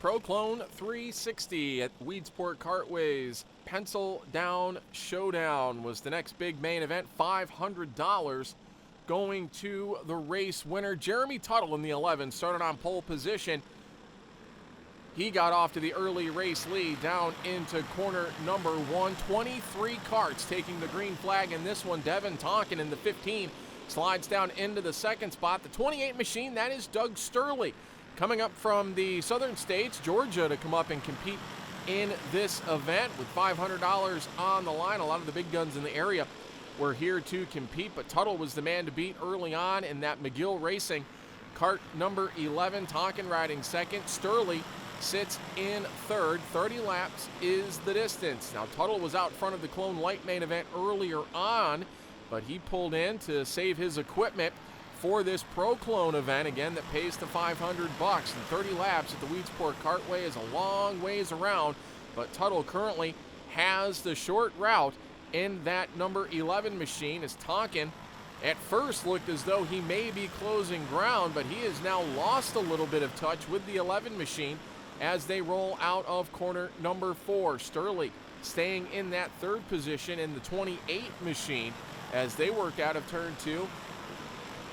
Pro Clone 360 at Weedsport Kartway's Pencil Down Showdown was the next big main event. $500 going to the race winner. Jeremy Tuttle in the 11 started on pole position. He got off to the early race lead down into corner number 1. 23 carts taking the green flag in this one. Devin Tonkin in the 15 slides down into the second spot. The 28 machine, that is Doug Sturley, coming up from the southern states, Georgia, to come up and compete in this event with $500 on the line. A lot of the big guns in the area were here to compete, but Tuttle was the man to beat early on in that McGill Racing cart number 11. Tonkin riding second. Sturley sits in third. 30 laps is the distance. Now, Tuttle was out front of the Clone Light main event earlier on, but he pulled in to save his equipment for this Pro Clone event, again, that pays the $500. And 30 laps at the Weedsport Kartway is a long ways around, but Tuttle currently has the short route in that number 11 machine, as Tonkin at first looked as though he may be closing ground, but he has now lost a little bit of touch with the 11 machine as they roll out of corner number 4. Sturley staying in that third position in the 28 machine as they work out of turn 2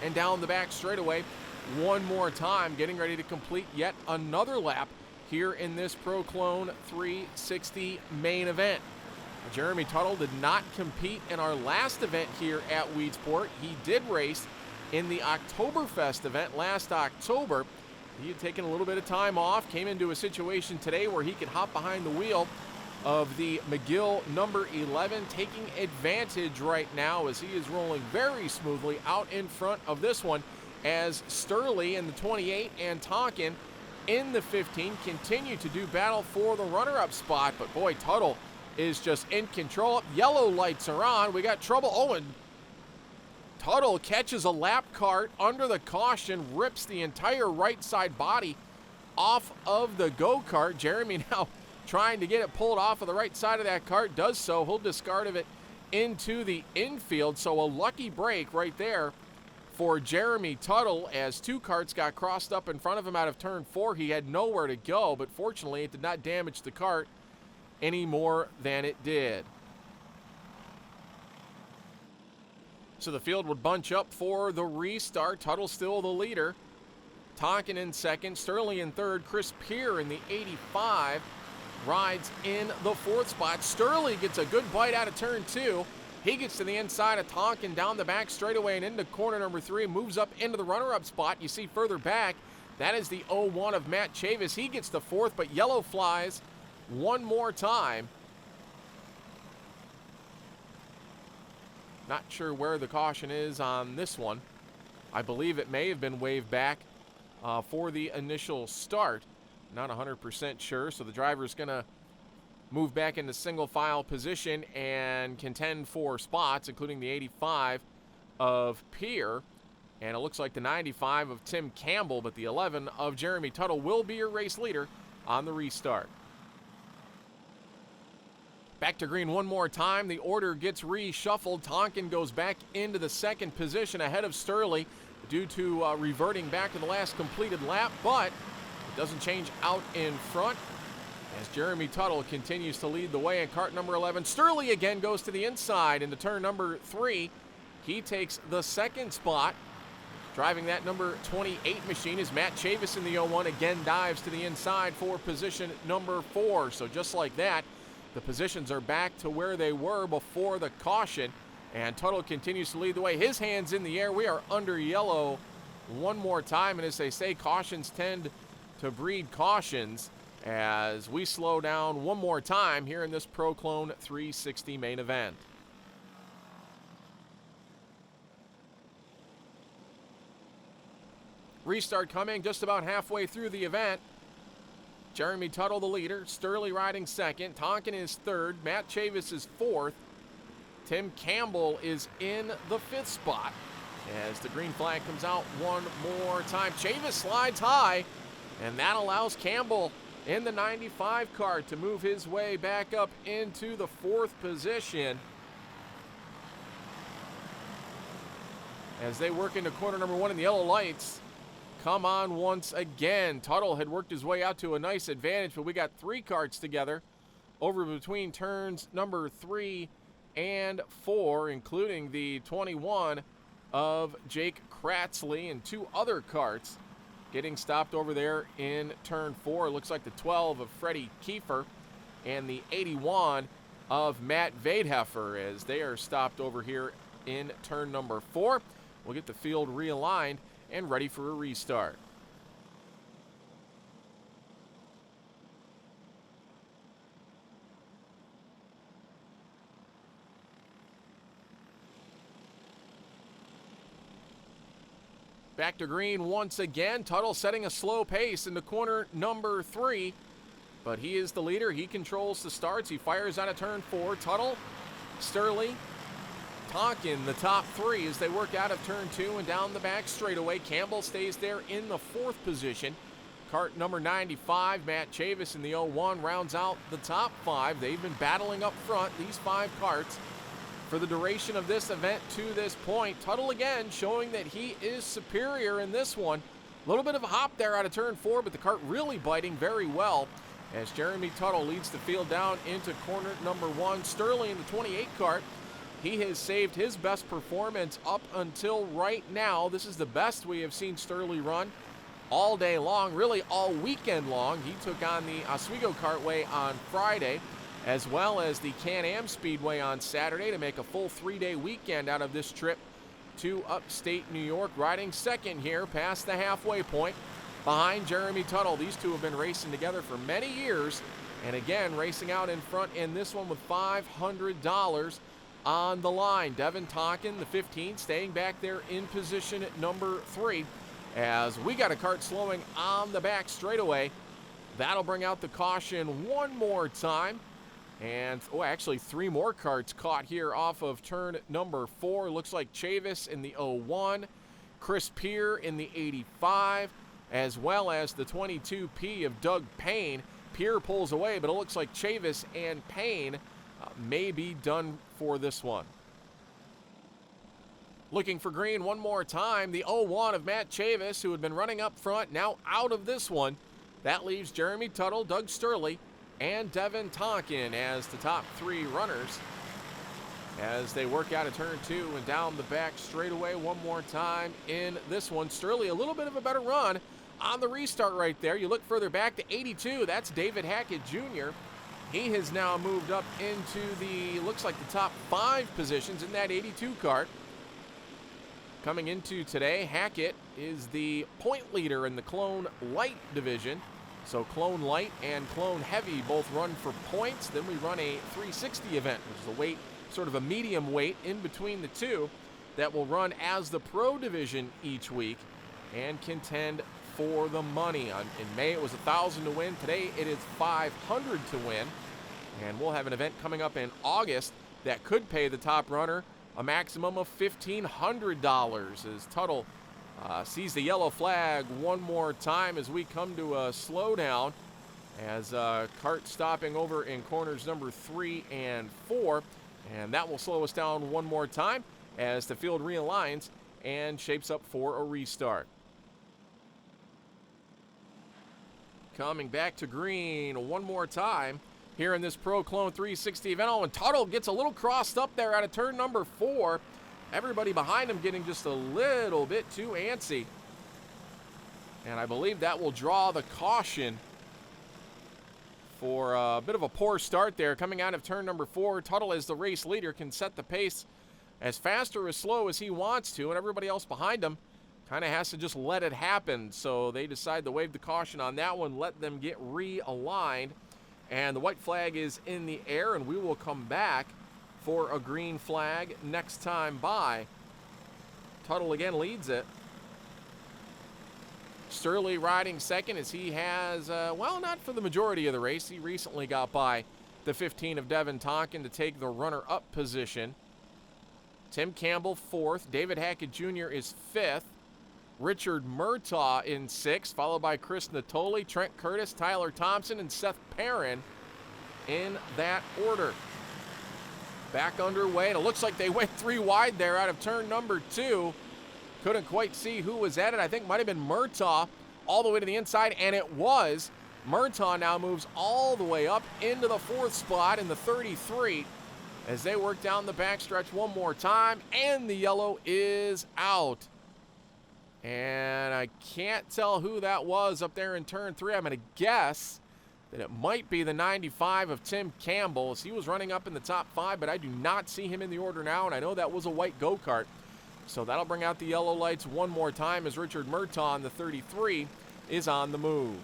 and down the back straightaway one more time, getting ready to complete yet another lap here in this Pro Clone 360 main event. Jeremy Tuttle did not compete in our last event here at Weedsport. He did race in the Oktoberfest event last October. He had taken a little bit of time off, came into a situation today where he could hop behind the wheel of the McGill number 11, taking advantage right now as he is rolling very smoothly out in front of this one, as Sturley in the 28 and Tonkin in the 15 continue to do battle for the runner-up spot. But boy, Tuttle is just in control. Yellow lights are on. We got trouble. Oh, and Tuttle catches a lap cart under the caution, rips the entire right side body off of the go-kart. Jeremy now trying to get it pulled off of the right side of that cart, does so. He'll discard of it into the infield. So a lucky break right there for Jeremy Tuttle, as two carts got crossed up in front of him out of turn 4. He had nowhere to go, but fortunately it did not damage the cart any more than it did. So the field would bunch up for the restart. Tuttle still the leader. Tonkin in second, Sturley in third, Chris Peer in the 85 rides in the 4th spot. Sturley gets a good bite out of turn 2. He gets to the inside of Tonkin down the back straightaway and into corner number 3, moves up into the runner-up spot. You see further back, that is the 01 of Matt Chavis. He gets the 4th, but yellow flies one more time. Not sure where the caution is on this one. I believe it may have been waved back for the initial start. Not 100% sure, so the driver's going to move back into single file position and contend for spots, including the 85 of Peer. And it looks like the 95 of Tim Campbell, but the 11 of Jeremy Tuttle will be your race leader on the restart. Back to green one more time. The order gets reshuffled. Tonkin goes back into the second position ahead of Sturley due to reverting back to the last completed lap, but it doesn't change out in front as Jeremy Tuttle continues to lead the way in cart number 11. Sturley again goes to the inside into turn number 3. He takes the second spot. Driving that number 28 machine is Matt Chavis in the 01. Again dives to the inside for position number 4. So just like that, the positions are back to where they were before the caution, and Tuttle continues to lead the way. His hands in the air. We are under yellow one more time, and as they say, cautions tend to breed cautions as we slow down one more time here in this Pro Clone 360 main event. Restart coming just about halfway through the event. Jeremy Tuttle the leader, Sturley riding second, Tonkin is third, Matt Chavis is 4th, Tim Campbell is in the 5th spot as the green flag comes out one more time. Chavis slides high, and that allows Campbell in the 95 cart to move his way back up into the 4th position as they work into corner number 1 in the yellow lights. come on once again. Tuttle had worked his way out to a nice advantage, but we got 3 carts together over between turns number 3 and 4, including the 21 of Jake Kratzley and 2 other carts getting stopped over there in turn 4. It looks like the 12 of Freddie Kiefer and the 81 of Matt Vadeheffer as they are stopped over here in turn number 4. We'll get the field realigned and ready for a restart. Back to green once again. Tuttle setting a slow pace into corner number 3, but he is the leader. He controls the starts. He fires out of turn 4. Tuttle, Sturley, Tonkin, the top 3 as they work out of turn 2 and down the back straightaway. Campbell stays there in the 4th position. Cart number 95, Matt Chavis in the 01, rounds out the top 5. They've been battling up front, these 5 carts, for the duration of this event to this point. Tuttle again showing that he is superior in this one. A little bit of a hop there out of turn 4, but the cart really biting very well as Jeremy Tuttle leads the field down into corner number 1. Sturley in the 28 cart. He has saved his best performance up until right now. This is the best we have seen Sturley run all day long, really all weekend long. He took on the Oswego Kartway on Friday, as well as the Can-Am Speedway on Saturday to make a full 3-day weekend out of this trip to upstate New York. Riding second here past the halfway point behind Jeremy Tuttle. These two have been racing together for many years, and again racing out in front in this one with $500 on the line. Devin Tonkin, the 15, staying back there in position at number 3 as we got a cart slowing on the back straightaway. That'll bring out the caution one more time. And, actually 3 more carts caught here off of turn number 4. Looks like Chavis in the 01, Chris Peer in the 85, as well as the 22P of Doug Payne. Peer pulls away, but it looks like Chavis and Payne may be done for this one. Looking for green one more time, the 01 of Matt Chavis, who had been running up front, now out of this one. That leaves Jeremy Tuttle, Doug Sturley, and Devin Tonkin as the top 3 runners as they work out of turn 2 and down the back straightaway one more time in this one. Sturley a little bit of a better run on the restart right there. You look further back to 82, that's David Hackett Jr. He has now moved up into the, looks like the top 5 positions in that 82 cart. Coming into today, Hackett is the point leader in the Clone Light division. So Clone Light and Clone Heavy both run for points. Then we run a 360 event, which is a weight, sort of a medium weight in between the two that will run as the Pro division each week and contend for the money. In May it was $1,000 to win. Today it is $500 to win. And we'll have an event coming up in August that could pay the top runner a maximum of $1,500 as Tuttle sees the yellow flag one more time as we come to a slowdown as cart stopping over in corners number 3 and 4. And that will slow us down one more time as the field realigns and shapes up for a restart. Coming back to green one more time here in this Pro Clone 360 event. Oh, and Tuttle gets a little crossed up there out of turn number 4. Everybody behind him getting just a little bit too antsy. And I believe that will draw the caution for a bit of a poor start there. Coming out of turn number 4, Tuttle as the race leader can set the pace as fast or as slow as he wants to, and everybody else behind him kind of has to just let it happen. So they decide to waive the caution on that one, let them get realigned. And the white flag is in the air, and we will come back for a green flag next time by. Tuttle again leads it. Sturley riding second as he has, not for the majority of the race. He recently got by the 15 of Devin Tonkin to take the runner-up position. Tim Campbell 4th. David Hackett Jr. is 5th. Richard Murtaugh in 6th, followed by Chris Natoli, Trent Curtis, Tyler Thompson, and Seth Perrin in that order. Back underway, and it looks like they went 3 wide there out of turn number 2. Couldn't quite see who was at it. I think might have been Murtaugh all the way to the inside, and it was. Murtaugh now moves all the way up into the 4th spot in the 33 as they work down the backstretch one more time, and the yellow is out. And I can't tell who that was up there in turn 3. I'm going to guess that it might be the 95 of Tim Campbell, as he was running up in the top 5, but I do not see him in the order now, and I know that was a white go-kart. So that'll bring out the yellow lights one more time as Richard Murtaugh in the 33 is on the move.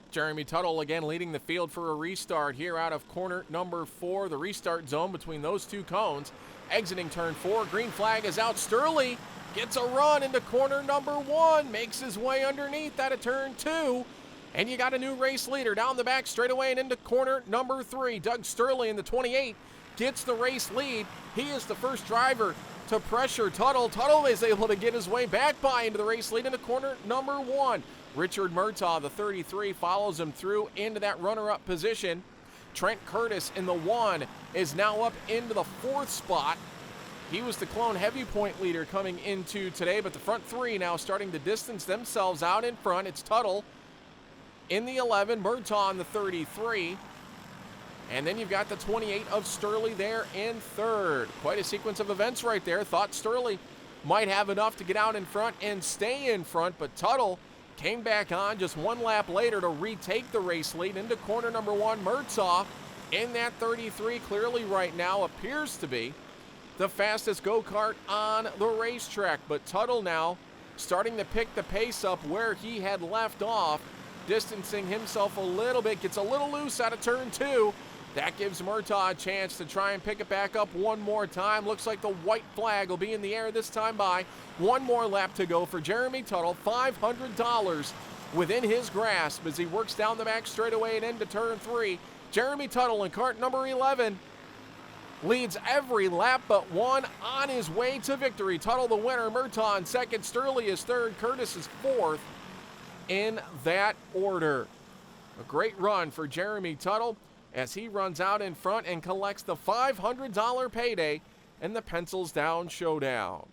Jeremy Tuttle again leading the field for a restart here out of corner number 4, the restart zone between those two cones. Exiting turn 4, green flag is out. Sturley gets a run into corner number 1, makes his way underneath out of turn 2, and you got a new race leader down the back straightaway and into corner number 3. Doug Sturley in the 28 gets the race lead. He is the first driver to pressure Tuttle. Tuttle is able to get his way back by into the race lead into corner number 1. Richard Murtaugh, the 33, follows him through into that runner-up position. Trent Curtis in the 1 is now up into the 4th spot. He was the Clone Heavy Point leader coming into today, but the front 3 now starting to distance themselves out in front. It's Tuttle in the 11, Murtaugh in the 33, and then you've got the 28 of Sturley there in 3rd. Quite a sequence of events right there. Thought Sturley might have enough to get out in front and stay in front, but Tuttle came back on just one lap later to retake the race lead into corner number 1. Murtaugh in that 33 clearly right now appears to be the fastest go-kart on the racetrack, but Tuttle now starting to pick the pace up where he had left off, distancing himself a little bit, gets a little loose out of turn 2. That gives Murtaugh a chance to try and pick it back up one more time. Looks like the white flag will be in the air this time by. One more lap to go for Jeremy Tuttle. $500 within his grasp as he works down the back straightaway and into turn 3. Jeremy Tuttle in cart number 11 leads every lap but one on his way to victory. Tuttle the winner, Murtaugh in 2nd, Sturley is 3rd, Curtis is 4th in that order. A great run for Jeremy Tuttle as he runs out in front and collects the $500 payday in the Pencils Down Showdown.